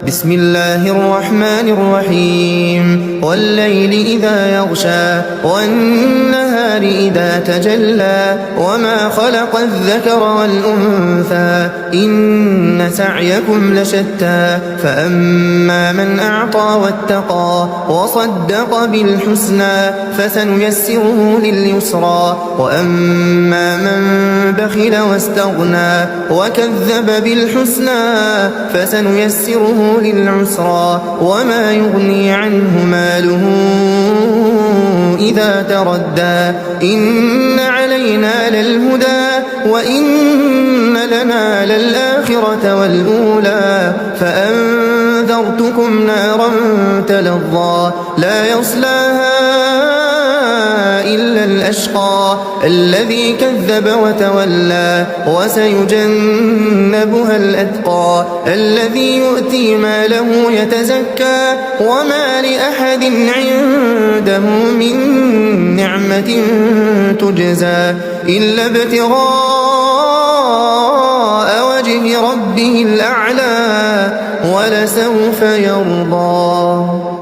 بسم الله الرحمن الرحيم والليل إذا يغشى والنهار إذا تجلى وما خلق الذكر والأنثى إن سعيكم لشتى فأما من أعطى واتقى وصدق بالحسنى فسنيسره لليسرى وأما من بخل واستغنى وكذب بالحسنى فسنيسره للعسرى وما يغني عنه ماله إذا تردى إن علينا للهدى وإن لنا للآخرة والأولى فأنذرتكم نارا تلظى لا يصلاها إلا الأشقى الذي كذب وتولى وسيجنبها الأتقى الذي يؤتي ماله يتزكى وما لأحد عنده من نعمة تجزى إلا ابتغاء وجه ربه الأعلى ولسوف يرضى.